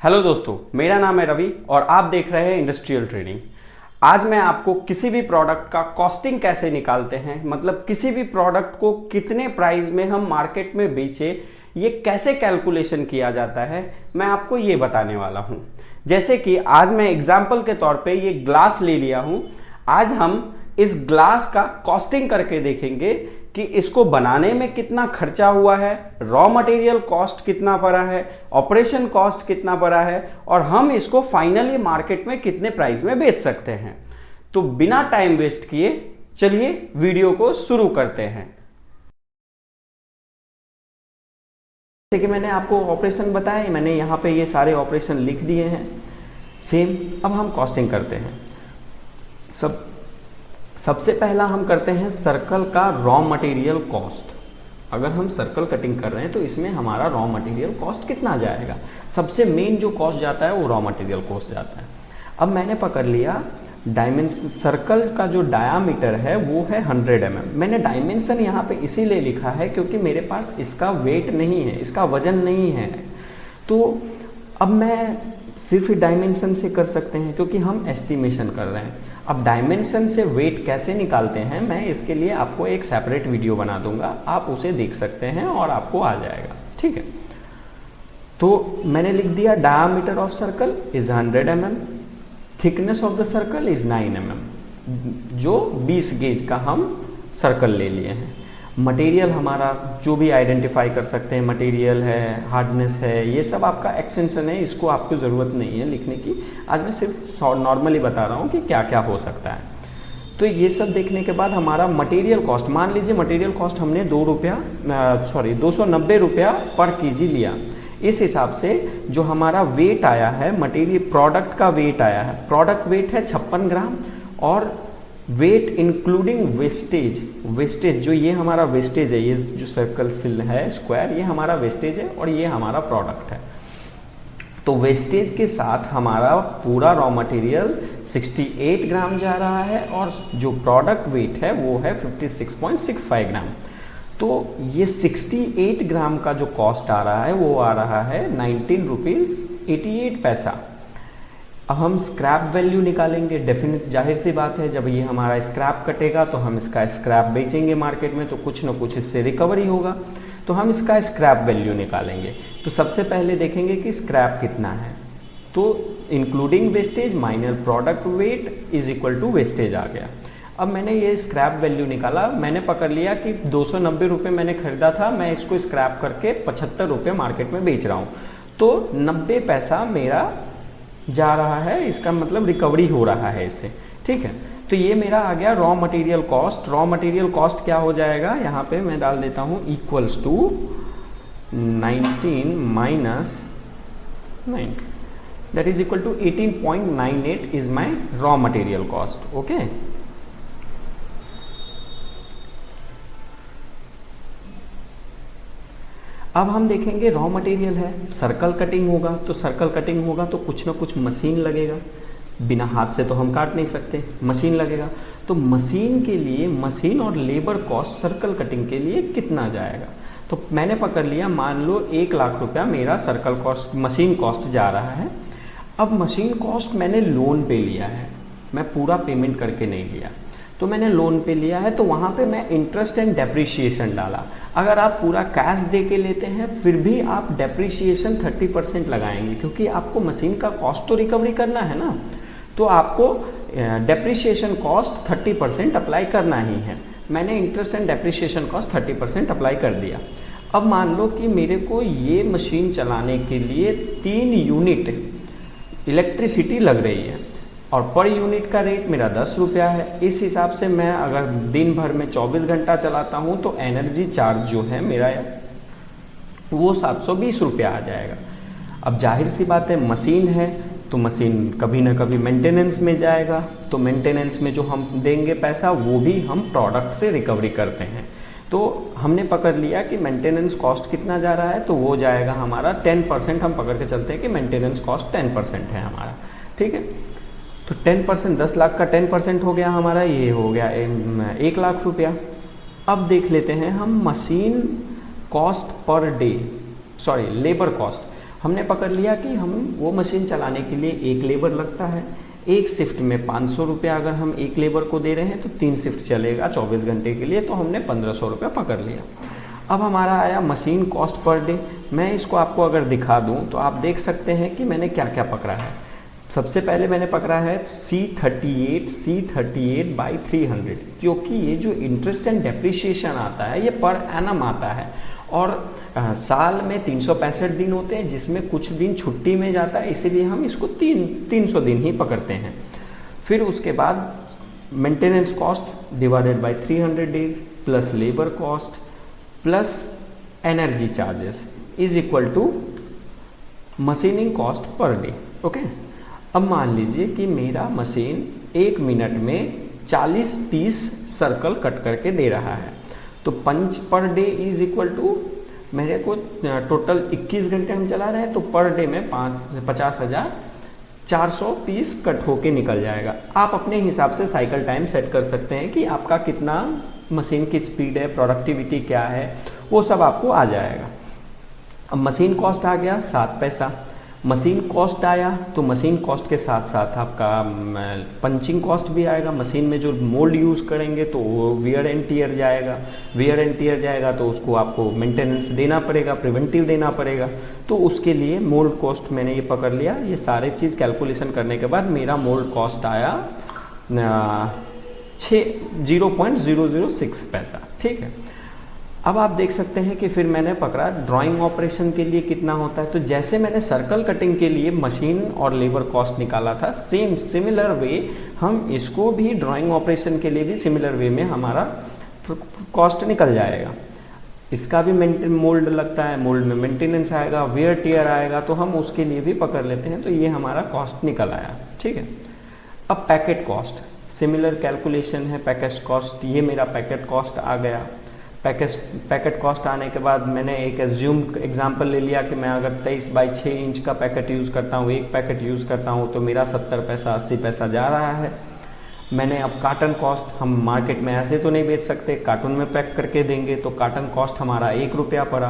Hello दोस्तों, मेरा नाम है रवि और आप देख रहे हैं इंडस्ट्रियल ट्रेडिंग। आज मैं आपको किसी भी प्रोडक्ट का कॉस्टिंग कैसे निकालते हैं, मतलब किसी भी प्रोडक्ट को कितने प्राइस में हम मार्केट में बेचे, ये कैसे कैलकुलेशन किया जाता है, मैं आपको ये बताने वाला हूं। जैसे कि आज मैं एग्जाम्पल के तौर पे ये ग्लास ले लिया हूं। आज हम इस ग्लास का कॉस्टिंग करके देखेंगे कि इसको बनाने में कितना खर्चा हुआ है, रॉ मटेरियल कॉस्ट कितना पड़ा है, ऑपरेशन कॉस्ट कितना पड़ा है और हम इसको फाइनली मार्केट में कितने प्राइस में बेच सकते हैं। तो बिना टाइम वेस्ट किए चलिए वीडियो को शुरू करते हैं। जैसे कि मैंने आपको ऑपरेशन बताया, मैंने यहाँ पे ये सारे ऑपरेशन लिख दिए हैं सेम। अब हम कॉस्टिंग करते हैं। सबसे पहला हम करते हैं सर्कल का रॉ मटेरियल कॉस्ट। अगर हम सर्कल कटिंग कर रहे हैं तो इसमें हमारा रॉ मटेरियल कॉस्ट कितना जाएगा। सबसे मेन जो कॉस्ट जाता है वो रॉ मटेरियल कॉस्ट जाता है। अब मैंने पकड़ लिया डायमेंशन, सर्कल का जो डायामीटर है वो है 100 mm। मैंने डायमेंशन यहाँ पे इसीलिए लिखा है क्योंकि मेरे पास इसका वेट नहीं है, इसका वजन नहीं है। तो अब मैं सिर्फ डायमेंशन से कर सकते हैं क्योंकि हम एस्टिमेशन कर रहे हैं। अब डायमेंशन से वेट कैसे निकालते हैं, मैं इसके लिए आपको एक सेपरेट वीडियो बना दूंगा, आप उसे देख सकते हैं और आपको आ जाएगा। ठीक है, तो मैंने लिख दिया diameter of circle is 100 mm, thickness of the circle is 9 mm। जो 20 गेज का हम सर्कल ले लिए हैं। मटेरियल हमारा जो भी आइडेंटिफाई कर सकते हैं, मटेरियल है, हार्डनेस है, ये सब आपका एक्सटेंशन है, इसको आपको ज़रूरत नहीं है लिखने की। आज मैं सिर्फ नॉर्मली बता रहा हूँ कि क्या क्या हो सकता है। तो ये सब देखने के बाद हमारा मटेरियल कॉस्ट, मान लीजिए मटेरियल कॉस्ट हमने 290 रुपया पर केजी लिया। इस हिसाब से जो हमारा वेट आया है, मटेरियल प्रोडक्ट का वेट आया है, प्रोडक्ट वेट है 56 ग्राम और वेट इंक्लूडिंग वेस्टेज जो ये हमारा वेस्टेज है, ये जो सर्कल सिल है स्क्वायर, ये हमारा वेस्टेज है और ये हमारा प्रोडक्ट है। तो वेस्टेज के साथ हमारा पूरा रॉ मटेरियल 68 ग्राम जा रहा है और जो प्रोडक्ट वेट है वो है 56.65 ग्राम। तो ये 68 ग्राम का जो कॉस्ट आ रहा है वो आ रहा है 19 रुपीज़ 88 पैसा। अब हम स्क्रैप वैल्यू निकालेंगे। डेफिनेट जाहिर सी बात है, जब ये हमारा स्क्रैप कटेगा तो हम इसका स्क्रैप बेचेंगे मार्केट में, तो कुछ ना कुछ इससे रिकवरी होगा। तो हम इसका स्क्रैप वैल्यू निकालेंगे। तो सबसे पहले देखेंगे कि स्क्रैप कितना है। तो including wastage minor product weight is equal to wastage आ गया। अब मैंने ये स्क्रैप वैल्यू निकाला। मैंने पकड़ लिया कि 290 रुपये मैंने खरीदा था, मैं इसको स्क्रैप करके 75 रुपये मार्केट में बेच रहा हूँ। तो 90 पैसा मेरा जा रहा है, इसका मतलब रिकवरी हो रहा है इससे। ठीक है, तो ये मेरा आ गया raw material cost. Raw material cost क्या हो जाएगा, यहाँ पे मैं डाल देता हूँ equals to 19 minus 9, that is equal to 18.98 is my raw material cost. Okay, अब हम देखेंगे रॉ मटेरियल है, सर्कल कटिंग होगा। तो सर्कल कटिंग होगा तो कुछ ना कुछ मशीन लगेगा, बिना हाथ से तो हम काट नहीं सकते, मशीन लगेगा। तो मशीन के लिए, मशीन और लेबर कॉस्ट सर्कल कटिंग के लिए कितना जाएगा। तो मैंने पकड़ लिया, मान लो 1 लाख रुपया मेरा सर्कल कॉस्ट, मशीन कॉस्ट जा रहा है। अब मशीन कॉस्ट मैंने लोन पे लिया है, मैं पूरा पेमेंट करके नहीं लिया। तो मैंने लोन पे लिया है तो वहाँ पे मैं इंटरेस्ट एंड डेप्रिसिएशन डाला। अगर आप पूरा कैश दे के लेते हैं फिर भी आप डेप्रिसिएशन 30% लगाएंगे, क्योंकि आपको मशीन का कॉस्ट तो रिकवरी करना है ना। तो आपको डेप्रिसिएशन कॉस्ट 30% अप्लाई करना ही है। मैंने interest and depreciation cost 30% apply कर दिया। अब मान लो कि मेरे को ये मशीन चलाने के लिए 3 यूनिट इलेक्ट्रिसिटी लग रही है और पर यूनिट का रेट मेरा 10 रुपया है। इस हिसाब से मैं अगर दिन भर में 24 घंटा चलाता हूँ तो एनर्जी चार्ज जो है मेरा वो 720 रुपया आ जाएगा। अब जाहिर सी बात है, मशीन है तो मशीन कभी ना कभी मेंटेनेंस में जाएगा, तो मेंटेनेंस में जो हम देंगे पैसा वो भी हम प्रोडक्ट से रिकवरी करते हैं। तो हमने पकड़ लिया कि मेंटेनेंस कॉस्ट कितना जा रहा है, तो वो जाएगा हमारा 10%। हम पकड़ के चलते हैं कि मेंटेनेंस कॉस्ट 10% है हमारा। ठीक है, तो 10%, 10 लाख का 10% हो गया हमारा, ये हो गया 1 लाख रुपया। अब देख लेते हैं हम machine cost per day, sorry labour cost. हमने पकड़ लिया कि हम वो मशीन चलाने के लिए एक लेबर लगता है, एक शिफ्ट में 500 रुपया अगर हम एक लेबर को दे रहे हैं तो 3 शिफ्ट चलेगा 24 घंटे के लिए, तो हमने 1500 रुपया पकड़ लिया। अब हमारा आया मशीन कॉस्ट पर डे। मैं इसको आपको अगर दिखा दूं तो आप देख सकते हैं कि मैंने क्या क्या पकड़ा है। सबसे पहले मैंने पकड़ा है C38 बाई 300, क्योंकि ये जो इंटरेस्ट एंड डेप्रिसिएशन आता है ये पर एनम आता है और साल में 365 दिन होते हैं जिसमें कुछ दिन छुट्टी में जाता है, इसीलिए हम इसको 300 दिन ही पकड़ते हैं। फिर उसके बाद maintenance cost divided by 300 days plus labour cost plus energy charges is equal to machining cost per day. Okay, अब मान लीजिए कि मेरा मशीन 1 मिनट में 40-30 सर्कल कट करके दे रहा है, तो पंच per day is equal to मेरे को टोटल 21 घंटे हम चला रहे हैं तो पर डे में 50,400 पीस कट होके निकल जाएगा। आप अपने हिसाब से साइकिल टाइम सेट कर सकते हैं कि आपका कितना मशीन की स्पीड है, प्रोडक्टिविटी क्या है, वो सब आपको आ जाएगा। अब मशीन कॉस्ट आ गया 7 पैसा। मशीन कॉस्ट आया तो मशीन कॉस्ट के साथ साथ आपका पंचिंग कॉस्ट भी आएगा। मशीन में जो मोल्ड यूज़ करेंगे तो वो वियर एंड टियर जाएगा, वियर एंड टियर जाएगा तो उसको आपको मेंटेनेंस देना पड़ेगा, प्रिवेंटिव देना पड़ेगा, तो उसके लिए मोल्ड कॉस्ट मैंने ये पकड़ लिया। ये सारे चीज़ कैलकुलेशन करने के बाद मेरा मोल्ड कॉस्ट आया 0.006 पैसा। ठीक है, अब आप देख सकते हैं कि फिर मैंने पकड़ा ड्राइंग ऑपरेशन के लिए कितना होता है। तो जैसे मैंने सर्कल कटिंग के लिए मशीन और लेबर कॉस्ट निकाला था, सिमिलर वे हम इसको भी ड्राइंग ऑपरेशन के लिए भी सिमिलर वे में हमारा कॉस्ट निकल जाएगा। इसका भी मोल्ड लगता है, मोल्ड में मेंटेनेंस आएगा, वेयर टियर आएगा, तो हम उसके लिए भी पकड़ लेते हैं। तो ये हमारा कॉस्ट निकल आया। ठीक है, अब पैकेट कॉस्ट, सिमिलर कैलकुलेशन है। पैकेट कॉस्ट, ये मेरा पैकेट कॉस्ट आ गया। पैकेट कॉस्ट आने के बाद मैंने एक एज्यूम एग्जांपल ले लिया कि मैं अगर 23 बाई 6 इंच का पैकेट यूज़ करता हूँ, एक पैकेट यूज़ करता हूँ, तो मेरा 70 पैसा 80 पैसा जा रहा है। मैंने अब कार्टन कॉस्ट, हम मार्केट में ऐसे तो नहीं बेच सकते, कार्टून में पैक करके देंगे, तो कार्टन कॉस्ट हमारा 1 रुपया पड़ा।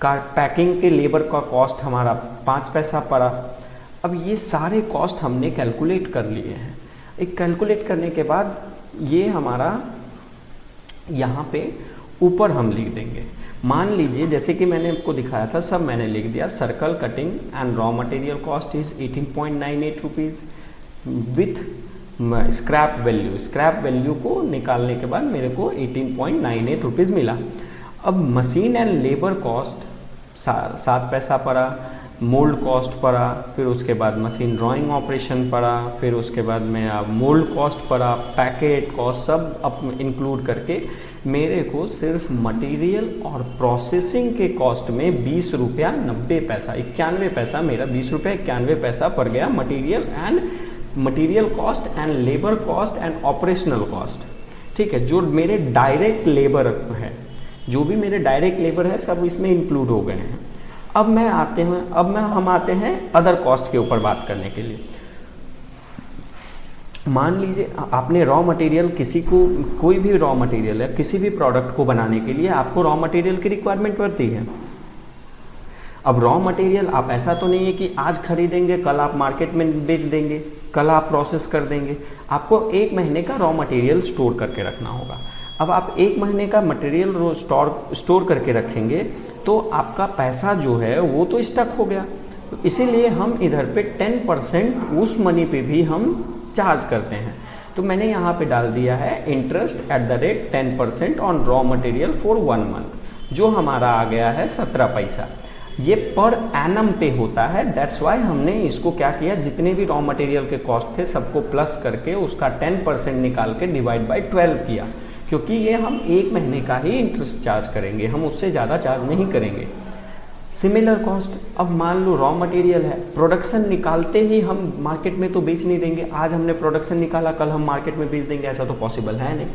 पैकिंग के लेबर का कॉस्ट हमारा 5 पैसा पड़ा। अब ये सारे कॉस्ट हमने कैलकुलेट कर लिए हैं। एक कैलकुलेट करने के बाद ये हमारा यहाँ पे ऊपर हम लिख देंगे। मान लीजिए जैसे कि मैंने आपको दिखाया था, सब मैंने लिख दिया। Circle cutting and raw material cost is 18.98 rupees with scrap value. Scrap value को निकालने के बाद मेरे को 18.98 रुपीज़ मिला। अब मशीन एंड लेबर कॉस्ट 7 पैसा पड़ा, मोल्ड कॉस्ट पड़ा, फिर उसके बाद मशीन ड्राइंग ऑपरेशन पड़ा, फिर उसके बाद में मोल्ड कॉस्ट पड़ा, पैकेट कॉस्ट, सब अब इंक्लूड करके मेरे को सिर्फ मटेरियल और प्रोसेसिंग के कॉस्ट में 20 रुपया 90 पैसा, 91 पैसा, मेरा 20 रुपया 91 पैसा पड़ गया material cost and labour cost and operational cost. ठीक है, जो मेरे डायरेक्ट लेबर है, जो भी मेरे डायरेक्ट लेबर है, सब इसमें इंक्लूड हो गए हैं। अब हम आते हैं अदर कॉस्ट के ऊपर बात करने के लिए। मान लीजिए आपने रॉ मटेरियल, कोई भी रॉ मटेरियल है, किसी भी प्रोडक्ट को बनाने के लिए आपको रॉ मटेरियल की रिक्वायरमेंट पड़ती है। अब रॉ मटेरियल आप ऐसा तो नहीं है कि आज खरीदेंगे कल आप मार्केट में बेच देंगे, कल आप प्रोसेस कर देंगे। आपको 1 महीने का रॉ मटेरियल स्टोर करके रखना होगा। अब आप 1 महीने का मटेरियल स्टोर करके रखेंगे तो आपका पैसा जो है वो तो स्टक हो गया। तो इसीलिए हम इधर पे 10% उस मनी पे भी हम चार्ज करते हैं। तो मैंने यहाँ पे डाल दिया है interest eight the rate 10% on raw material for 1 month, जो हमारा आ गया है 17 पैसा। ये पर एनम पे होता है। दैट्स वाई हमने इसको क्या किया, जितने भी रॉ मटेरियल के कॉस्ट थे सबको प्लस करके उसका 10% निकाल के डिवाइड बाई 12 किया, क्योंकि ये हम 1 महीने का ही इंटरेस्ट चार्ज करेंगे, हम उससे ज़्यादा चार्ज नहीं करेंगे। सिमिलर कॉस्ट, अब मान लो रॉ मटेरियल है, प्रोडक्शन निकालते ही हम मार्केट में तो बेच नहीं देंगे। आज हमने प्रोडक्शन निकाला, कल हम मार्केट में बेच देंगे, ऐसा तो पॉसिबल है नहीं।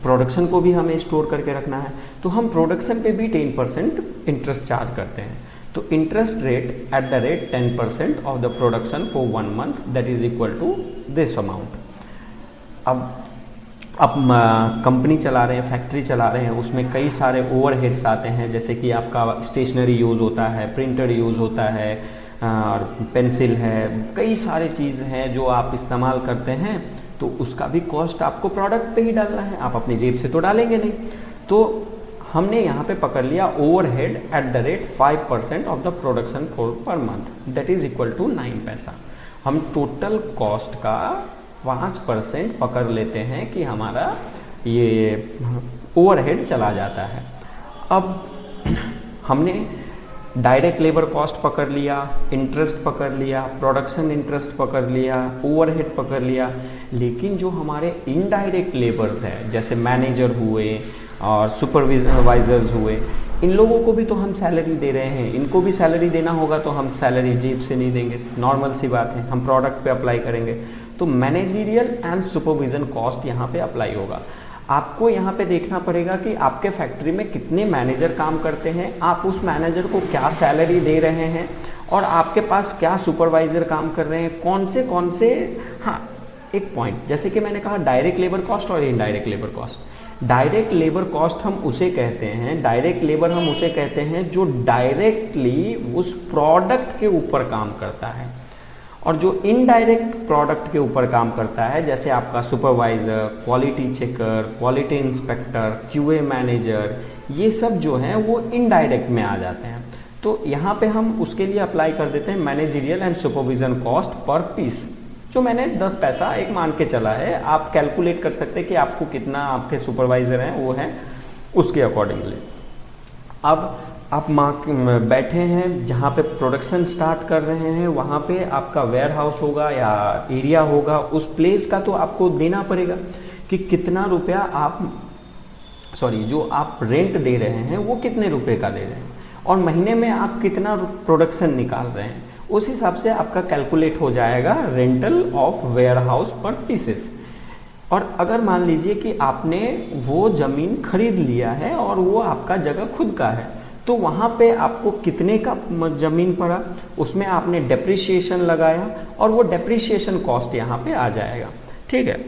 प्रोडक्शन को भी हमें स्टोर करके रखना है, तो हम प्रोडक्शन पे भी 10% इंटरेस्ट चार्ज करते हैं। तो interest rate at the rate 10% of the production for 1 month, that is equal to this amount. अब आप कंपनी चला रहे हैं, फैक्ट्री चला रहे हैं, उसमें कई सारे ओवरहेड्स आते हैं, जैसे कि आपका स्टेशनरी यूज़ होता है, प्रिंटर यूज़ होता है, और पेंसिल है, कई सारे चीज़ हैं जो आप इस्तेमाल करते हैं, तो उसका भी कॉस्ट आपको प्रोडक्ट पे ही डालना है, आप अपनी जेब से तो डालेंगे नहीं। तो हमने यहाँ पे पकड़ लिया overhead at the rate 5% of the production per month, that is equal to 9 पैसा। हम टोटल कॉस्ट का 5% पकड़ लेते हैं कि हमारा ये ओवरहेड चला जाता है। अब हमने डायरेक्ट लेबर कॉस्ट पकड़ लिया, इंटरेस्ट पकड़ लिया, प्रोडक्शन इंटरेस्ट पकड़ लिया, ओवरहेड पकड़ लिया, लेकिन जो हमारे इनडायरेक्ट लेबर्स हैं, जैसे मैनेजर हुए और सुपरवाइजर्स हुए, इन लोगों को भी तो हम सैलरी दे रहे हैं, इनको भी सैलरी देना होगा, तो हम सैलरी जेब से नहीं देंगे, नॉर्मल सी बात है, हम प्रोडक्ट पे अप्लाई करेंगे। तो मैनेजरियल एंड सुपरविजन कॉस्ट यहाँ पे अप्लाई होगा। आपको यहाँ पे देखना पड़ेगा कि आपके फैक्ट्री में कितने मैनेजर काम करते हैं, आप उस मैनेजर को क्या सैलरी दे रहे हैं, और आपके पास क्या सुपरवाइजर काम कर रहे हैं, कौन से। हाँ, एक पॉइंट, जैसे कि मैंने कहा डायरेक्ट लेबर कॉस्ट और indirect labour cost. Direct labour cost हम उसे कहते हैं, डायरेक्ट लेबर हम उसे कहते हैं जो डायरेक्टली उस प्रोडक्ट के ऊपर काम करता है, और जो इनडायरेक्ट प्रोडक्ट के ऊपर काम करता है, जैसे आपका supervisor, quality checker, quality inspector, QA manager, ये सब जो हैं वो इनडायरेक्ट में आ जाते हैं। तो यहाँ पे हम उसके लिए अप्लाई कर देते हैं managerial and supervision cost per piece, जो मैंने 10 पैसा एक मान के चला है। आप कैलकुलेट कर सकते हैं कि आपको कितना आपके सुपरवाइज़र हैं वो हैं, उसके अकॉर्डिंगली। अब आप बैठे हैं जहाँ पे प्रोडक्शन स्टार्ट कर रहे हैं, वहाँ पे आपका वेयर हाउस होगा या एरिया होगा, उस प्लेस का तो आपको देना पड़ेगा कि कितना रुपया आप जो आप रेंट दे रहे हैं वो कितने रुपए का दे रहे हैं, और महीने में आप कितना प्रोडक्शन निकाल रहे हैं, उस हिसाब से आपका कैलकुलेट हो जाएगा रेंटल ऑफ वेयर हाउस पर पीसेस। और अगर मान लीजिए कि आपने वो ज़मीन खरीद लिया है और वो आपका जगह खुद का है, तो वहाँ पे आपको कितने का ज़मीन पड़ा, उसमें आपने डेप्रिसिएशन लगाया, और वो डेप्रिसिएशन कॉस्ट यहाँ पे आ जाएगा। ठीक है,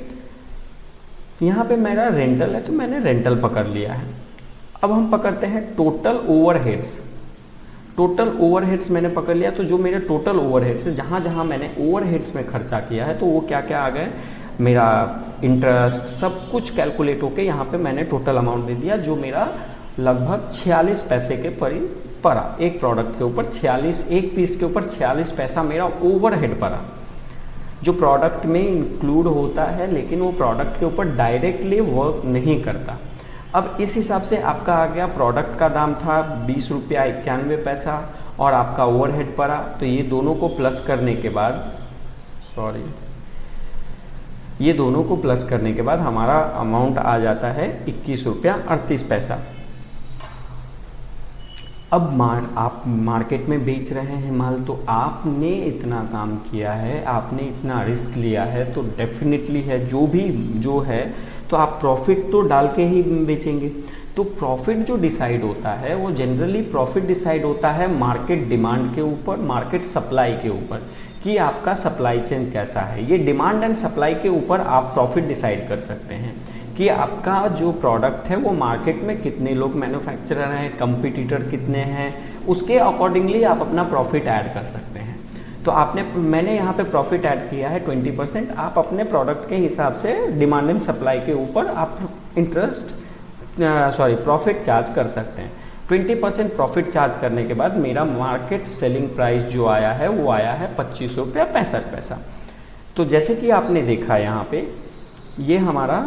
यहाँ पे मेरा रेंटल है तो मैंने रेंटल पकड़ लिया है। अब हम पकड़ते हैं टोटल ओवरहेड्स। टोटल ओवरहेड्स मैंने पकड़ लिया, तो जो मेरे टोटल ओवरहेड्स है, जहाँ जहाँ मैंने ओवरहेड्स में खर्चा किया है, तो वो क्या क्या आ गए, मेरा इंटरेस्ट सब कुछ कैलकुलेट होके यहाँ पे मैंने टोटल अमाउंट दे दिया, जो मेरा लगभग 46 पैसे के पड़ा। एक प्रोडक्ट के ऊपर 46, एक पीस के ऊपर 46 पैसा मेरा ओवरहेड पड़ा, जो प्रोडक्ट में इंक्लूड होता है, लेकिन वो प्रोडक्ट के ऊपर डायरेक्टली वर्क नहीं करता। अब इस हिसाब से आपका आ गया, प्रोडक्ट का दाम था 20 रुपया 91 पैसा, और आपका ओवरहेड पड़ा, तो ये दोनों को प्लस करने के बाद, ये दोनों को प्लस करने के बाद हमारा अमाउंट आ जाता है 21 रुपया 38 पैसा। अब आप मार्केट में बेच रहे हैं माल, तो आपने इतना काम किया है, आपने इतना रिस्क लिया है, तो डेफिनेटली है जो है तो आप प्रॉफिट तो डाल के ही बेचेंगे। तो प्रॉफिट जो डिसाइड होता है वो जनरली प्रॉफिट डिसाइड होता है मार्केट डिमांड के ऊपर, मार्केट सप्लाई के ऊपर, कि आपका सप्लाई चेन कैसा है। ये डिमांड एंड सप्लाई के ऊपर आप प्रॉफिट डिसाइड कर सकते हैं कि आपका जो प्रोडक्ट है वो मार्केट में कितने लोग मैन्युफैक्चरर हैं, कंपटीटर कितने हैं, उसके अकॉर्डिंगली आप अपना प्रॉफिट ऐड कर सकते हैं। तो मैंने यहाँ पे प्रॉफिट ऐड किया है 20%। आप अपने प्रोडक्ट के हिसाब से डिमांड एंड सप्लाई के ऊपर आप प्रॉफिट चार्ज कर सकते हैं। 20% प्रॉफिट चार्ज करने के बाद मेरा मार्केट सेलिंग प्राइस जो आया है वो आया है 25 रुपया 65 पैसा। तो जैसे कि आपने देखा यहाँ पे, ये हमारा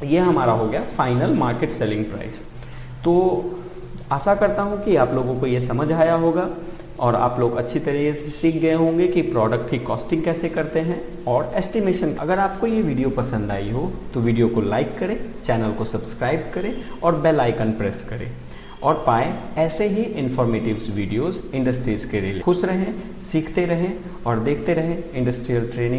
ये हमारा हो गया फाइनल मार्केट सेलिंग प्राइस। तो आशा करता हूँ कि आप लोगों को ये समझ आया होगा और आप लोग अच्छी तरीके से सीख गए होंगे कि प्रोडक्ट की कॉस्टिंग कैसे करते हैं और एस्टिमेशन। अगर आपको ये वीडियो पसंद आई हो तो वीडियो को लाइक करें, चैनल को सब्सक्राइब करें और बेल आइकन प्रेस करें और पाएं ऐसे ही इंफॉर्मेटिव वीडियोस इंडस्ट्रीज के लिए। खुश रहें, सीखते रहें और देखते रहें इंडस्ट्रियल ट्रेनिंग।